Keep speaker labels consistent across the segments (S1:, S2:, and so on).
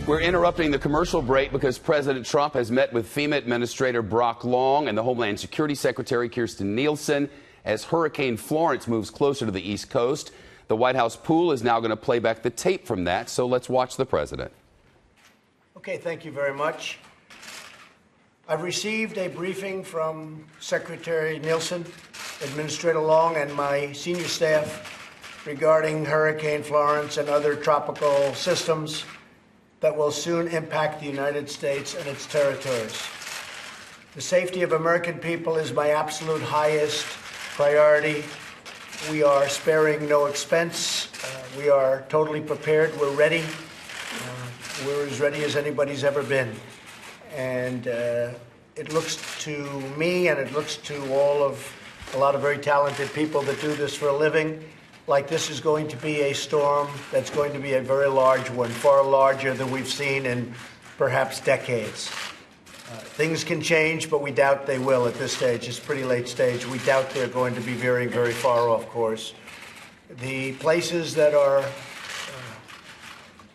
S1: We're interrupting the commercial break because President Trump has met with FEMA Administrator Brock Long and the Homeland Security Secretary Kirstjen Nielsen as Hurricane Florence moves closer to the East Coast. The White House pool is now going to play back the tape from that, so let's watch the president.
S2: Okay, thank you very much. I've received a briefing from Secretary Nielsen, Administrator Long, and my senior staff regarding Hurricane Florence and other tropical systems that will soon impact the United States and its territories. The safety of American people is my absolute highest priority. We are sparing no expense. We are totally prepared. We're ready. We're as ready as anybody's ever been. And it looks to me, and it looks to a lot of very talented people that do this for a living, like this is going to be a storm that's going to be a very large one, far larger than we've seen in perhaps decades. Things can change, but we doubt they will at this stage. It's a pretty late stage. We doubt they're going to be very, very far off course. The places that are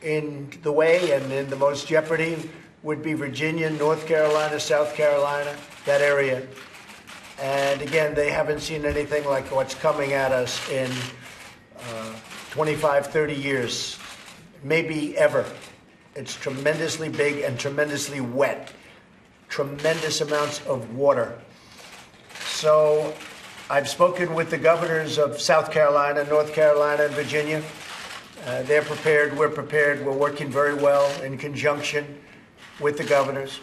S2: in the way and in the most jeopardy would be Virginia, North Carolina, South Carolina, that area. And again, they haven't seen anything like what's coming at us in 25, 30 years, maybe ever. It's tremendously big and tremendously wet, tremendous amounts of water. So I've spoken with the governors of South Carolina, North Carolina, and Virginia. They're prepared, we're prepared, we're working very well in conjunction with the governors.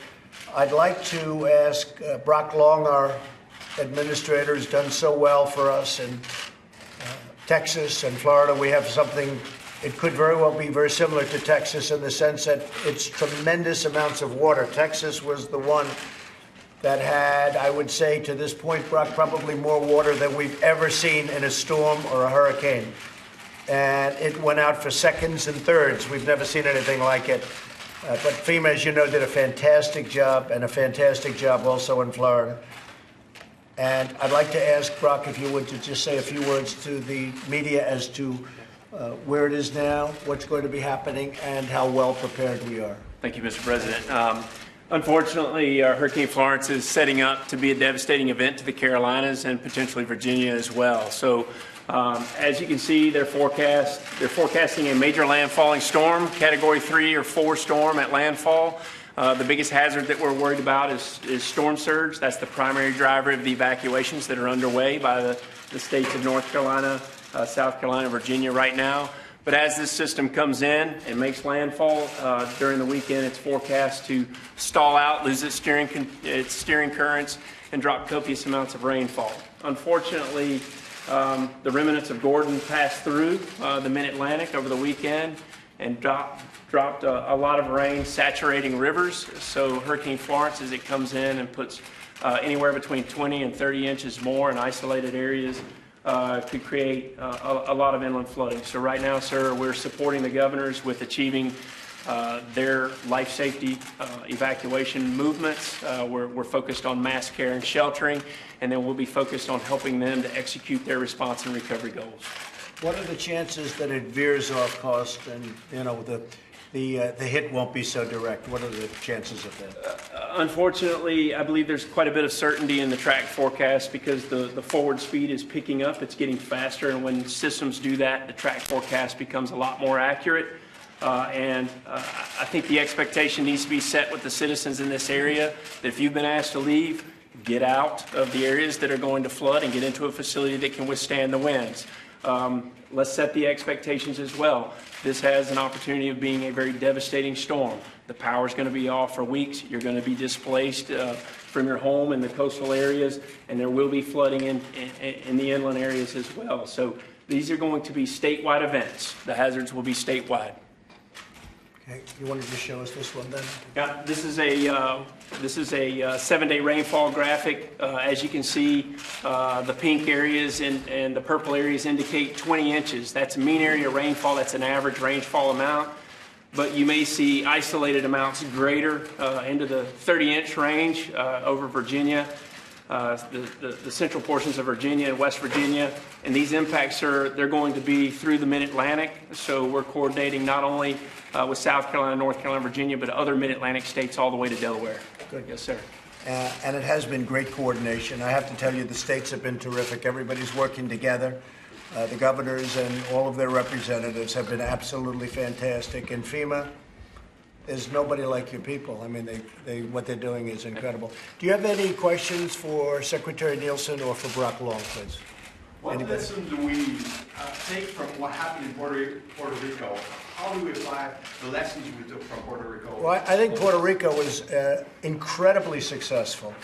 S2: I'd like to ask Brock Long, our administrator, has done so well for us in Texas and Florida. We have something, it could very well be very similar to Texas in the sense that it's tremendous amounts of water. Texas was the one that had, I would say to this point, Brock, probably more water than we've ever seen in a storm or a hurricane. And it went out for seconds and thirds. We've never seen anything like it. But FEMA, as you know, did a fantastic job, and a fantastic job also in Florida. And I'd like to ask Brock, if you would, to just say a few words to the media as to where it is now, what's going to be happening, and how well prepared we are.
S3: Thank you, Mr. President. Unfortunately, Hurricane Florence is setting up to be a devastating event to the Carolinas and potentially Virginia as well. So, as you can see, they're forecasting a major landfalling storm, Category 3 or 4 storm at landfall. The biggest hazard that we're worried about is storm surge. That's the primary driver of the evacuations that are underway by the states of North Carolina, South Carolina, Virginia right now. But as this system comes in and makes landfall during the weekend, it's forecast to stall out, lose its steering currents, and drop copious amounts of rainfall. Unfortunately, the remnants of Gordon passed through the mid-Atlantic over the weekend and dropped a lot of rain, saturating rivers. So Hurricane Florence, as it comes in and puts anywhere between 20 and 30 inches more in isolated areas, could create a lot of inland flooding. So right now, sir, we're supporting the governors with achieving their life safety evacuation movements. We're focused on mass care and sheltering, and then we'll be focused on helping them to execute their response and recovery goals.
S2: What are the chances that it veers off course and, you know, the hit won't be so direct? What are the chances of that?
S3: Unfortunately, I believe there's quite a bit of certainty in the track forecast because the forward speed is picking up. It's getting faster, and when systems do that, the track forecast becomes a lot more accurate. I think the expectation needs to be set with the citizens in this area that if you've been asked to leave, get out of the areas that are going to flood and get into a facility that can withstand the winds. Let's set the expectations as well. This has an opportunity of being a very devastating storm. The power is going to be off for weeks. You're going to be displaced from your home in the coastal areas, and there will be flooding in the inland areas as well. So these are going to be statewide events. The hazards will be statewide.
S2: Okay, you wanted to show us this one then?
S3: Yeah, this is a 7-day rainfall graphic. As you can see, the pink areas and the purple areas indicate 20 inches. That's mean area rainfall. That's an average rainfall amount. But you may see isolated amounts greater into the 30-inch range over Virginia. the central portions of Virginia and West Virginia. And these impacts they're going to be through the Mid-Atlantic. So we're coordinating not only with South Carolina, North Carolina, Virginia, but other Mid-Atlantic states all the way to Delaware.
S2: Good.
S3: Yes, sir.
S2: And it has been great coordination. I have to tell you, the states have been terrific. Everybody's working together. The governors and all of their representatives have been absolutely fantastic. And FEMA, there's nobody like your people. I mean, what they're doing is incredible. Do you have any questions for Secretary Nielsen or for Brock Long, please?
S4: What lesson do we take from what happened in Puerto Rico? How do we apply the lessons we took from Puerto Rico?
S2: Well, I think Puerto Rico was incredibly successful.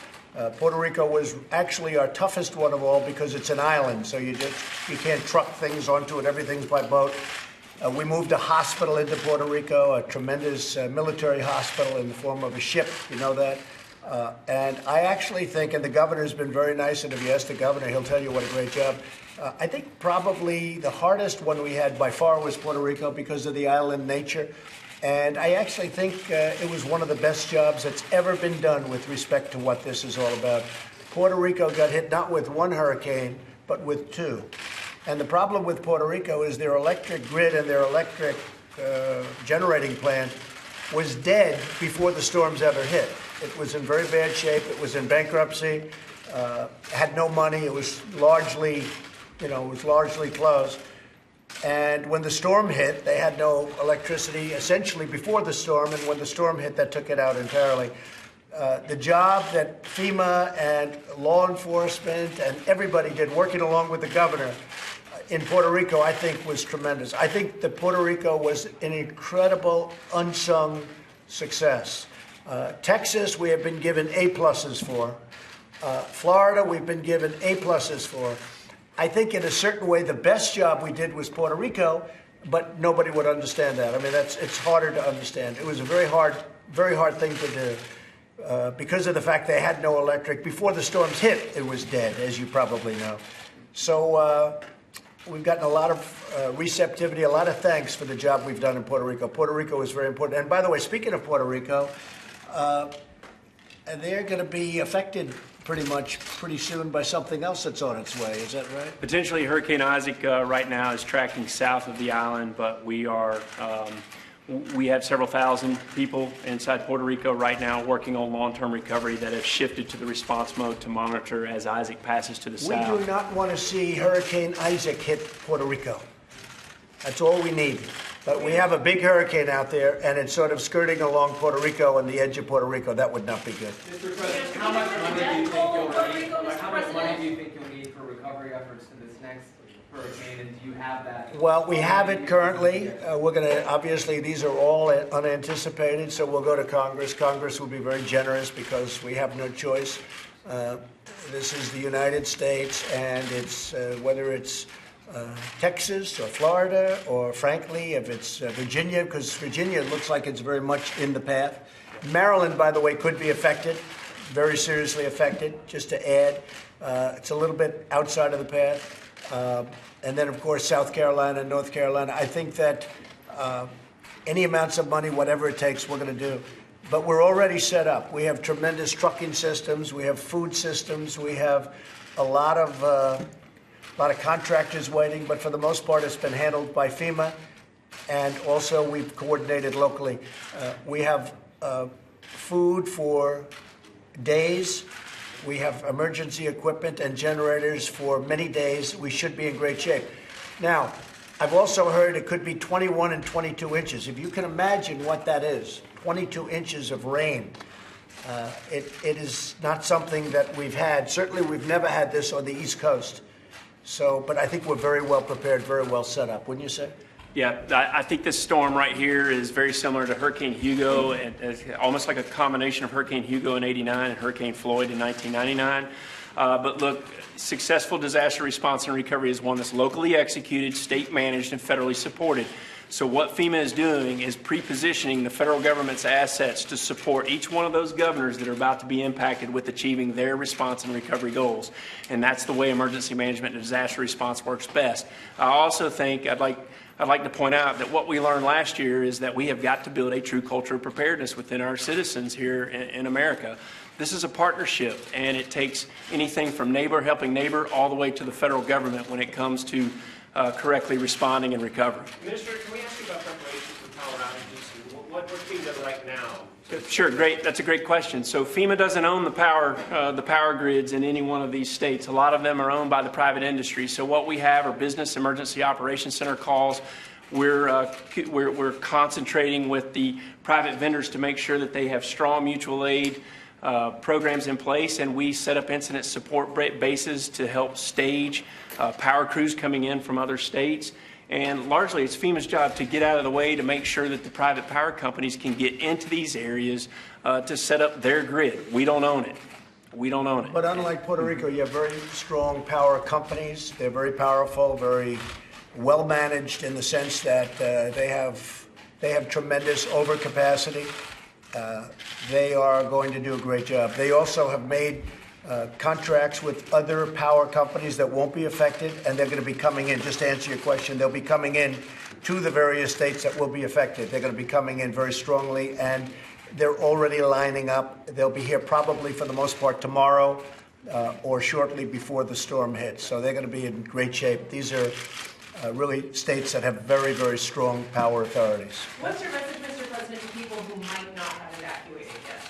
S2: Puerto Rico was actually our toughest one of all because it's an island, so you can't truck things onto it. Everything's by boat. We moved a hospital into Puerto Rico, a tremendous military hospital in the form of a ship. You know that. And I actually think, and the governor's been very nice, and if you ask the governor, he'll tell you what a great job. I think probably the hardest one we had by far was Puerto Rico because of the island nature. And I actually think it was one of the best jobs that's ever been done with respect to what this is all about. Puerto Rico got hit not with one hurricane, but with two. And the problem with Puerto Rico is their electric grid and their electric generating plant was dead before the storms ever hit. It was in very bad shape. It was in bankruptcy, had no money. It was largely, closed. And when the storm hit, they had no electricity essentially before the storm. And when the storm hit, that took it out entirely. The job that FEMA and law enforcement and everybody did working along with the governor in Puerto Rico, I think, was tremendous. I think that Puerto Rico was an incredible, unsung success. Texas, we have been given A-pluses for. Florida, we've been given A-pluses for. I think in a certain way, the best job we did was Puerto Rico, but nobody would understand that. I mean, it's harder to understand. It was a very hard thing to do because of the fact they had no electric. Before the storms hit, it was dead, as you probably know. So we've gotten a lot of receptivity, a lot of thanks for the job we've done in Puerto Rico. Puerto Rico is very important. And by the way, speaking of Puerto Rico, they're going to be affected pretty soon by something else that's on its way. Is that right?
S3: Potentially Hurricane Isaac right now is tracking south of the island, but we have several thousand people inside Puerto Rico right now working on long-term recovery that have shifted to the response mode to monitor as Isaac passes to the south.
S2: We do not want to see Hurricane Isaac hit Puerto Rico. That's all we need. But we have a big hurricane out there, and it's sort of skirting along Puerto Rico and the edge of Puerto Rico. That would not be good.
S5: Mr. President, how much money do you think you'll need for recovery efforts in this next hurricane, and do you have that?
S2: Well, we have it currently. We're going to, obviously, these are all unanticipated, so we'll go to Congress. Congress will be very generous because we have no choice. This is the United States, and it's whether it's Texas or Florida, or frankly, if it's Virginia, because Virginia looks like it's very much in the path. Maryland, by the way, could be affected, very seriously affected, just to add. It's a little bit outside of the path. And then, of course, South Carolina, North Carolina. I think that any amounts of money, whatever it takes, we're going to do. But we're already set up. We have tremendous trucking systems. We have food systems. We have a lot of contractors waiting, but for the most part, it's been handled by FEMA, and also we've coordinated locally. We have food for days. We have emergency equipment and generators for many days. We should be in great shape. Now, I've also heard it could be 21 and 22 inches. If you can imagine what that is, 22 inches of rain. It is not something that we've had. Certainly, we've never had this on the East Coast. So, but I think we're very well prepared, very well set up, wouldn't you say?
S3: Yeah, I think this storm right here is very similar to Hurricane Hugo, and it's almost like a combination of Hurricane Hugo in '89 and Hurricane Floyd in 1999. But look, successful disaster response and recovery is one that's locally executed, state managed, and federally supported. So what FEMA is doing is pre-positioning the federal government's assets to support each one of those governors that are about to be impacted with achieving their response and recovery goals. And that's the way emergency management and disaster response works best. I also think I'd like to point out that what we learned last year is that we have got to build a true culture of preparedness within our citizens here in America. This is a partnership, and it takes anything from neighbor helping neighbor all the way to the federal government when it comes to correctly responding and recovering.
S6: Minister, can we ask you about preparation for power outages? What FEMA does right now?
S3: Sure, great. That's a great question. So FEMA doesn't own the power grids in any one of these states. A lot of them are owned by the private industry. So what we have are business emergency operations center calls. We're concentrating with the private vendors to make sure that they have strong mutual aid programs in place, and we set up incident support bases to help stage power crews coming in from other states. And largely, it's FEMA's job to get out of the way to make sure that the private power companies can get into these areas to set up their grid. We don't own it. We don't own it.
S2: But unlike Puerto Rico, you have very strong power companies. They're very powerful, very well managed in the sense that they have tremendous overcapacity. They are going to do a great job. They also have made contracts with other power companies that won't be affected, and they're going to be coming in. Just to answer your question, they'll be coming in to the various states that will be affected. They're going to be coming in very strongly, and they're already lining up. They'll be here probably for the most part tomorrow or shortly before the storm hits. So they're going to be in great shape. These are really states that have very, very strong power authorities.
S7: What's your message, Mr. President, to people who might not have evacuated yet?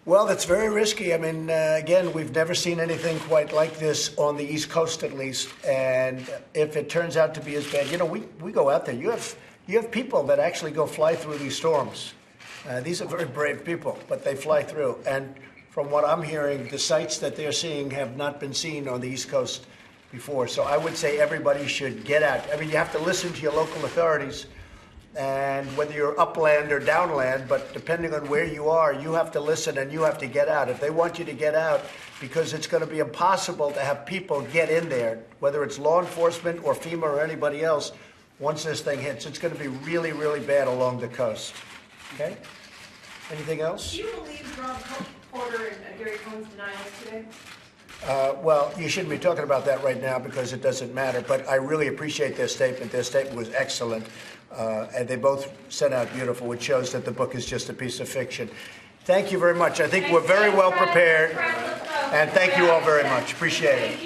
S2: Well, that's very risky. I mean, again, we've never seen anything quite like this on the East Coast, at least. And if it turns out to be as bad, we go out there. You have people that actually go fly through these storms. These are very brave people, but they fly through. And from what I'm hearing, the sites that they're seeing have not been seen on the East Coast before. So I would say everybody should get out. I mean, you have to listen to your local authorities, and whether you're upland or downland, but depending on where you are, you have to listen and you have to get out. If they want you to get out, because it's going to be impossible to have people get in there, whether it's law enforcement or FEMA or anybody else, once this thing hits, it's going to be really, really bad along the coast. Okay? Anything else?
S7: Do you believe Rob Porter and Gary Cohn's denials today?
S2: Well, you shouldn't be talking about that right now because it doesn't matter, but I really appreciate their statement. Their statement was excellent, and they both sent out beautiful, which shows that the book is just a piece of fiction. Thank you very much. I think we're very well prepared, and thank you all very much. Appreciate it.